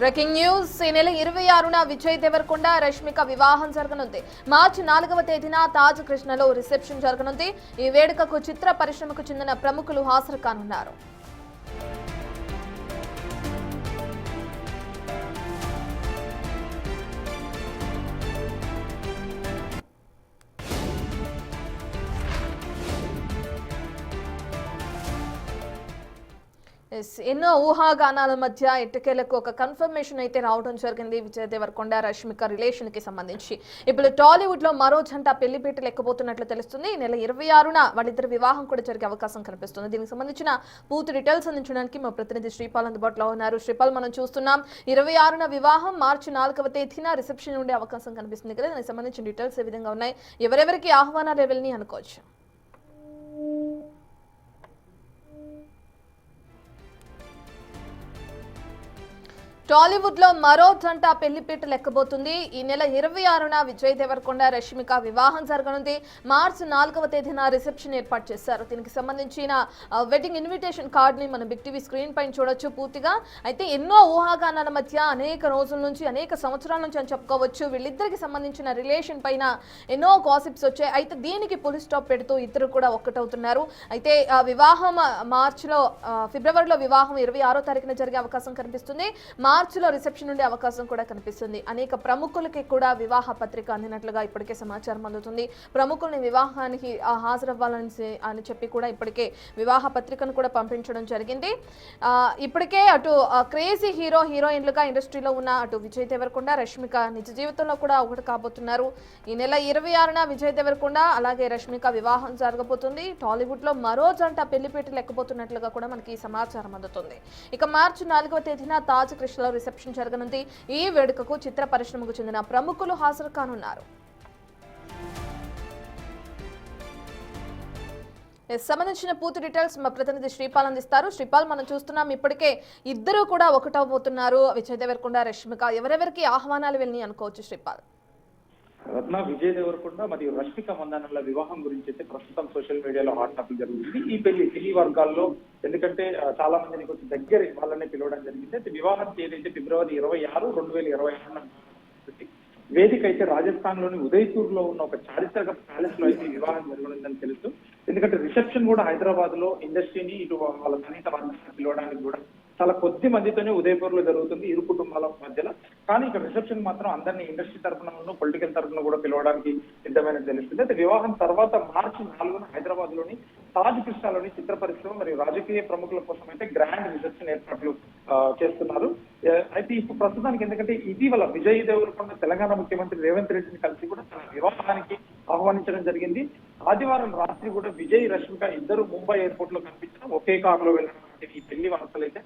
Breaking news. ఈ నెల 26న విజయ్ దేవరకొండ రష్మిక వివాహం జరగనుంది. మార్చి 4వ తేదీన తాజ్ కృష్ణలో రిసెప్షన్ జరగనుంది. ఈ వేడుకకు చిత్ర పరిశ్రమకు చెందిన ప్రముఖులు హాజరు కానున్నారు. ఎన్నో ఊహాగానాల మధ్య ఎట్టకేలకు ఒక కన్ఫర్మేషన్ అయితే రావడం జరిగింది విజయ్ దేవరకొండ రష్మిక రిలేషన్ కి సంబంధించి. ఇప్పుడు టాలీవుడ్ లో మరో జంట పెళ్లిపీటలు ఎక్కబోతున్నట్లు తెలుస్తుంది. ఈ నెల 26న వాళ్ళిద్దరు వివాహం కూడా జరిగే అవకాశం కనిపిస్తుంది. దీనికి సంబంధించిన పూర్తి డీటెయిల్స్ అందించడానికి మా ప్రతినిధి శ్రీపాల్ అందుబాటులో ఉన్నారు. శ్రీపాల్, మనం చూస్తున్నాం 26న వివాహం, మార్చి 4వ తేదీన రిసెప్షన్ ఉండే అవకాశం కనిపిస్తుంది కదా. దానికి సంబంధించిన డీటెయిల్స్ ఏ విధంగా ఉన్నాయి, ఎవరెవరికి ఆహ్వానాలు ఎవరిని అనుకోవచ్చు? టాలీవుడ్ లో మరో జంట పెళ్లిపీటలు ఎక్కబోతుంది. ఈ నెల 26న విజయ్ దేవరకొండ రష్మిక వివాహం జరగనుంది. మార్చి 4వ తేదీన రిసెప్షన్ ఏర్పాటు చేశారు. దీనికి సంబంధించిన వెడ్డింగ్ ఇన్విటేషన్ కార్డ్ ని మనం బిగ్ టీవీ స్క్రీన్ పైన చూడొచ్చు పూర్తిగా. అయితే ఎన్నో ఊహాగానాల మధ్య అనేక రోజుల నుంచి, అనేక సంవత్సరాల నుంచి అని చెప్పుకోవచ్చు, వీళ్ళిద్దరికి సంబంధించిన రిలేషన్ పైన ఎన్నో గాసిప్స్ వచ్చాయి. అయితే దీనికి పులి స్టాప్ పెడుతూ ఇద్దరు కూడా ఒక్కటవుతున్నారు. అయితే వివాహం మార్చిలో, ఫిబ్రవరిలో వివాహం 26వ తారీఖున జరిగే అవకాశం కనిపిస్తుంది. మార్చిలో రిసెప్షన్ ఉండే అవకాశం కూడా కనిపిస్తుంది. అనేక ప్రముఖులకి కూడా వివాహ పత్రిక అందినట్లుగా ఇప్పటికే సమాచారం అందుతుంది. ప్రముఖుల్ని వివాహానికి హాజరవ్వాలని చెప్పి కూడా ఇప్పటికే వివాహ పత్రికను కూడా పంపించడం జరిగింది. ఇప్పటికే అటు క్రేజీ హీరోయిన్లుగా ఇండస్ట్రీలో ఉన్న అటు విజయ్ దేవరకొండ రష్మిక నిజ జీవితంలో కూడా ఒకటి కాబోతున్నారు. ఈ నెల 26న విజయ్ దేవరకొండ అలాగే రష్మిక వివాహం జరగబోతుంది. టాలీవుడ్ లో మరో జంట పెళ్లిపీటలు ఎక్కబోతున్నట్లుగా కూడా మనకి సమాచారం అందుతుంది. ఇక మార్చి 4వ తేదీన తాజ్ కృష్ణ రిసెప్షన్ జరగనుంది. ఈ వేడుకకు చిత్ర పరిశ్రమకు చెందిన ప్రముఖులు హాజరు కానున్నారు. సంబంధించిన పూర్తి డీటెయిల్స్ మా ప్రతినిధి శ్రీపాల్ అందిస్తారు. శ్రీపాల్, మనం చూస్తున్నాం ఇప్పటికే ఇద్దరు కూడా ఒకటవబోతున్నారు, విజయ్ దేవరకొండ రష్మిక. ఎవరెవరికి ఆహ్వానాలు వెళ్ళి అనుకోవచ్చు శ్రీపాల్? రత్న, విజయ్ దేవరకొండ మరియు రష్మిక మందానల వివాహం గురించి అయితే ప్రస్తుతం సోషల్ మీడియాలో హాట్ టాపిక్ జరుగుతుంది. ఈ పెళ్లి వర్గాల్లో ఎందుకంటే చాలా మందిని కొంచెం దగ్గర వాళ్ళనే పిలవడం జరిగింది. అయితే వివాహం తేదీ అయితే ఫిబ్రవరి 26, 2026 వేదిక అయితే రాజస్థాన్ లోని ఉదయపూర్ లో ఉన్న ఒక చారిత్రక ప్యాలెస్ లో అయితే వివాహం జరగనుందని తెలుసు. ఎందుకంటే రిసెప్షన్ కూడా హైదరాబాద్ లో ఇండస్ట్రీని ఇటు వాళ్ళ సన్నిహిత వర్గాన్ని పిలవడానికి కూడా చాలా కొద్ది మందితోనే ఉదయపూర్ లో జరుగుతుంది, ఇరు కుటుంబాల మధ్యలో. కానీ ఇక్కడ రిసెప్షన్ మాత్రం అందరినీ ఇండస్ట్రీ తరఫున, పొలిటికల్ తరఫున కూడా పిలవడానికి సిద్ధమైన తెలుస్తుంది. అయితే వివాహం తర్వాత మార్చి 4న హైదరాబాద్ లోని తాజ్ కృష్ణలోని చిత్ర పరిశ్రమ మరియు రాజకీయ ప్రముఖుల కోసం అయితే గ్రాండ్ రిసెప్షన్ ఏర్పాట్లు చేస్తున్నారు. అయితే ఇప్పుడు ప్రస్తుతానికి ఎందుకంటే ఇటీవల విజయ్ దేవరకొండ తెలంగాణ ముఖ్యమంత్రి రేవంత్ రెడ్డిని కలిసి కూడా తన వివాహానికి ఆహ్వానించడం జరిగింది. ఆదివారం రాత్రి కూడా విజయ్ రష్మిక ఇద్దరు ముంబై ఎయిర్పోర్ట్ లో కనిపించడం, ఒకే కారులో వెళ్ళడం ఈ పెళ్లి వార్తలు అయితే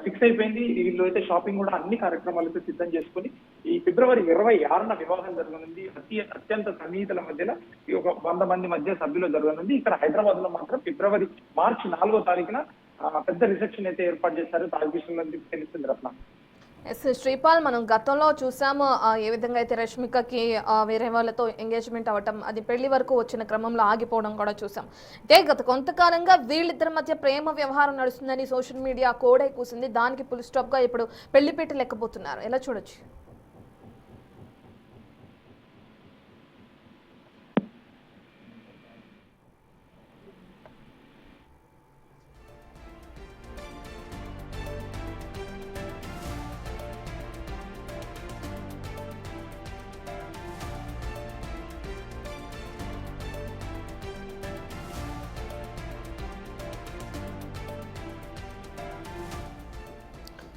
ఫిక్స్ అయిపోయింది. వీళ్ళు అయితే షాపింగ్ కూడా అన్ని కార్యక్రమాలు అయితే సిద్ధం చేసుకుని ఈ ఫిబ్రవరి 26న వివాహం జరగనుంది. అత్యంత సన్నిహితుల మధ్యలో ఈ ఒక 100 మంది మధ్య సభ్యులు జరగనుంది. ఇక్కడ హైదరాబాద్ లో మాత్రం మార్చి 4వ తారీఖున పెద్ద రిసెప్షన్ అయితే ఏర్పాటు చేశారు. తాజ్ కృష్ణ తెలుస్తుంది రత్న. శ్రీపాల్, మనం గతంలో చూసాము ఏ విధంగా అయితే రష్మికకి వేరే వాళ్ళతో ఎంగేజ్మెంట్ అవ్వటం, అది పెళ్లి వరకు వచ్చిన క్రమంలో ఆగిపోవడం కూడా చూసాం. అంటే గత కొంతకాలంగా వీళ్ళిద్దరి మధ్య ప్రేమ వ్యవహారం నడుస్తుందని సోషల్ మీడియా కోడై కూసింది. దానికి ఫుల్ స్టాప్ గా ఇప్పుడు పెళ్లిపీటలు ఎక్కబోతున్నారు. ఎలా చూడొచ్చు?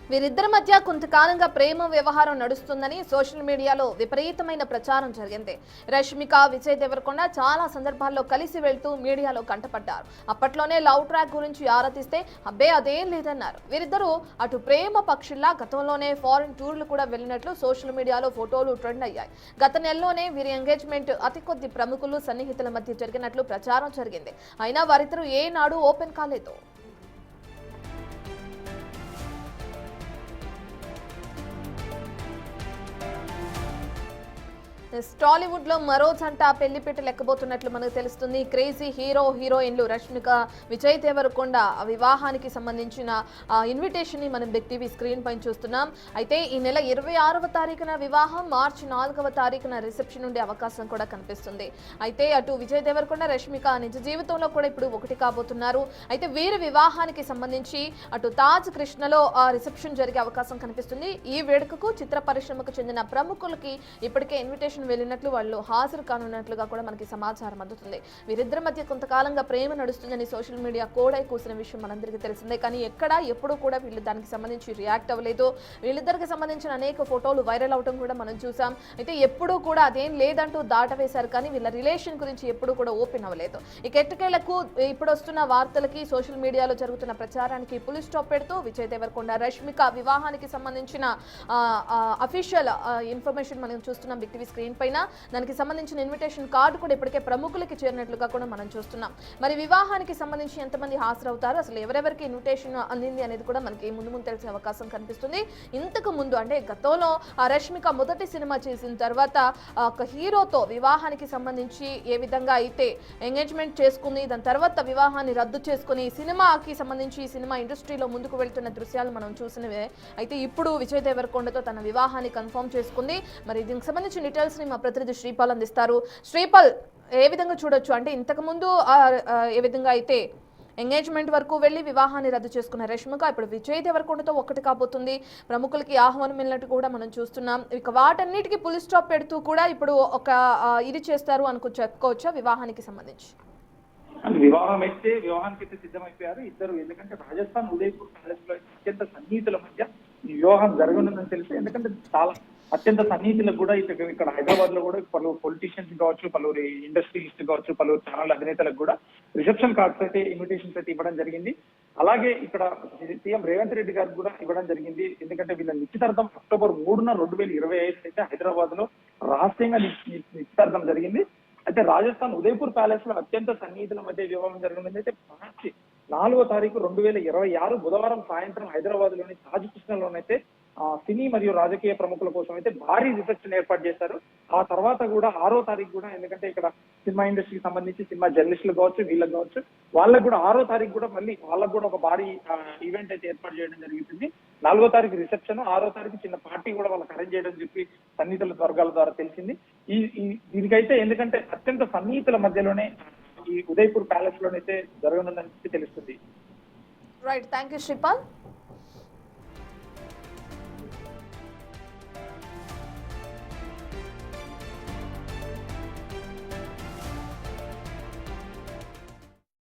వీరిద్దరి మధ్య కొంతకాలంగా ప్రేమ వ్యవహారం నడుస్తుందని సోషల్ మీడియాలో విపరీతమైన ప్రచారం జరిగింది. రష్మిక విజయ్ దేవరకొండ చాలా సందర్భాల్లో కలిసి వెళ్తూ మీడియాలో కంటపడ్డారు. అప్పట్లోనే లవ్ ట్రాక్ గురించి ఆరాధిస్తే అబ్బే అదేం లేదన్నారు. వీరిద్దరూ అటు ప్రేమ పక్షుల్లా గతంలోనే ఫారిన్ టూర్లు కూడా వెళ్ళినట్లు సోషల్ మీడియాలో ఫోటోలు ట్రెండ్ అయ్యాయి. గత నెలలోనే వీరి ఎంగేజ్మెంట్ అతి కొద్ది ప్రముఖులు సన్నిహితుల మధ్య జరిగినట్లు ప్రచారం జరిగింది. అయినా వారిద్దరూ ఏనాడు ఓపెన్ కాలేదు. టాలీవుడ్ లో మరో జంట పెళ్లిపీట లెక్కబోతున్నట్లు మనకు తెలుస్తుంది. క్రేజీ హీరోయిన్లు రష్మిక, విజయ్ దేవరకొండ వివాహానికి సంబంధించిన ఇన్విటేషన్ ని మనం బిగ్ టీవీ స్క్రీన్ పైన చూస్తున్నాం. అయితే ఈ నెల 26వ తారీఖున వివాహం, మార్చి 4వ తారీఖున రిసెప్షన్ ఉండే అవకాశం కూడా కనిపిస్తుంది. అయితే అటు విజయ్ దేవరకొండ, రష్మిక నిజ జీవితంలో కూడా ఇప్పుడు ఒకటి కాబోతున్నారు. అయితే వీరి వివాహానికి సంబంధించి అటు తాజ్ కృష్ణలో రిసెప్షన్ జరిగే అవకాశం కనిపిస్తుంది. ఈ వేడుకకు చిత్ర పరిశ్రమకు చెందిన ప్రముఖులకి ఇప్పటికే ఇన్విటేషన్ వెళ్ళినట్లు, వాళ్ళు హాజరు కానున్నట్లుగా కూడా మనకి సమాచారం అందుతుంది. వీరిద్దరి మధ్య కొంతకాలంగా ప్రేమ నడుస్తుందని సోషల్ మీడియా కూడా కూసిన విషయం మనందరికీ తెలిసిందే. కానీ ఎప్పుడు కూడా వీళ్ళు దానికి సంబంధించి రియాక్ట్ అవ్వలేదు. వీళ్ళిద్దరికి సంబంధించిన అనేక ఫోటోలు వైరల్ అవడం కూడా మనం చూసాం. అయితే ఎప్పుడూ కూడా అదేం లేదంటూ దాటవేశారు. కానీ వీళ్ళ రిలేషన్ గురించి ఎప్పుడూ కూడా ఓపెన్ అవ్వలేదు. ఈ ఎట్టకేలకు ఇప్పుడు వస్తున్న వార్తలకి, సోషల్ మీడియాలో జరుగుతున్న ప్రచారానికి పులి స్టాప్ పెడుతూ విజయ్ దేవరకొండ, రష్మిక వివాహానికి సంబంధించిన అఫీషియల్ ఇన్ఫర్మేషన్ మనం చూస్తున్నాం బిగ్ టీవీ స్క్రీన్ పైన. దానికి సంబంధించిన ఇన్విటేషన్ కార్డు కూడా ఇప్పటికే ప్రముఖులకి చేరినట్లుగా కూడా మనం చూస్తున్నాం. మరి వివాహానికి సంబంధించి ఎంతమంది హాజరవుతారు, అసలు ఎవరెవరికి ఇన్విటేషన్ అందింది అనేది కూడా మనకి ముందు తెలిసే అవకాశం కనిపిస్తుంది. ఇంతకు ముందు అంటే గతంలో రష్మిక మొదటి సినిమా చేసిన తర్వాత ఒక హీరోతో వివాహానికి సంబంధించి ఏ విధంగా అయితే ఎంగేజ్మెంట్ చేసుకుంది, దాని తర్వాత వివాహాన్ని రద్దు చేసుకుని సినిమాకి సంబంధించి సినిమా ఇండస్ట్రీలో ముందుకు వెళ్తున్న దృశ్యాలు మనం చూసినవే. అయితే ఇప్పుడు విజయ్ దేవరకొండతో తన వివాహాన్ని కన్ఫర్మ్ చేసుకుంది. మరి దీనికి సంబంధించిన డీటెయిల్స్ ని మా ప్రతినిధి శ్రీపాల్ అందిస్తారు. శ్రీపాల్, ఏ విధంగా చూడొచ్చు అంటే ఇంతకు ముందు ఏ విధంగా అయితే ఎంగేజ్మెంట్ వరకు వెళ్లి వివాహాన్ని రద్దు చేసుకున్న రష్మిక ఇప్పుడు విజయ్ దేవరకొండతో ఒకటి కాబోతుంది. ప్రముఖులకి ఆహ్వానం వెళ్ళినట్టు కూడా మనం చూస్తున్నాం. ఇక వాటన్నిటికీ పులి స్టాప్ పెడుతూ కూడా ఇప్పుడు ఒక ఇది చేస్తారు చెప్పుకోవచ్చా వివాహానికి సంబంధించి? వివాహం అయితే వివాహానికి సిద్ధమైపోయారు ఇద్దరు. ఎందుకంటే రాజస్థాన్ ఉదయపూర్ ప్యాలెస్ లో అత్యంత సన్నిహితుల మధ్య ఈ వివాహం జరగనుందని తెలిసి, ఎందుకంటే చాలా అత్యంత సన్నిహితులకు కూడా ఇక్కడ హైదరాబాద్ లో కూడా పలువురు పొలిటీషియన్స్ కావచ్చు, పలువురు ఇండస్ట్రియలిస్ట్ కావచ్చు, పలువురు ఛానల్ అధినేతలకు కూడా రిసెప్షన్ కార్డ్స్ అయితే, ఇన్విటేషన్స్ అయితే ఇవ్వడం జరిగింది. అలాగే ఇక్కడ సీఎం రేవంత్ రెడ్డి గారికి కూడా ఇవ్వడం జరిగింది. ఎందుకంటే వీళ్ళ నిశ్చితార్థం అక్టోబర్ 3న 2025 అయితే హైదరాబాద్ లో రహస్యంగా నిశ్చితార్థం జరిగింది. అయితే రాజస్థాన్ ఉదయపూర్ ప్యాలెస్ లో అత్యంత సన్నిహితుల మధ్య వివాహం జరగనుంది. అయితే మార్చి 4వ తారీఖు 2026 బుధవారం సాయంత్రం హైదరాబాద్ లోని తాజ్ కృష్ణలోనైతే సినీ మరియు రాజకీయ ప్రముఖుల కోసం అయితే భారీ రిసెప్షన్ ఏర్పాటు చేశారు. ఆ తర్వాత కూడా 6వ తారీఖు కూడా, ఎందుకంటే ఇక్కడ సినిమా ఇండస్ట్రీకి సంబంధించి సినిమా జర్నలిస్టులు కావచ్చు, వీళ్ళకి కావచ్చు, వాళ్ళకు కూడా 6వ తారీఖు కూడా మళ్ళీ వాళ్ళకు కూడా ఒక భారీ ఈవెంట్ అయితే ఏర్పాటు చేయడం జరుగుతుంది. 4వ తారీఖు రిసెప్షన్, 6వ తారీఖు చిన్న పార్టీ కూడా వాళ్ళకి అరేంజ్ చేయడం చెప్పి సన్నిహితుల వర్గాల ద్వారా తెలిసింది. దీనికైతే ఎందుకంటే అత్యంత సన్నిహితుల మధ్యలోనే ఈ ఉదయపూర్ ప్యాలెస్ లోనైతే జరగనుందని తెలుస్తుంది. Right, thank you Sripal.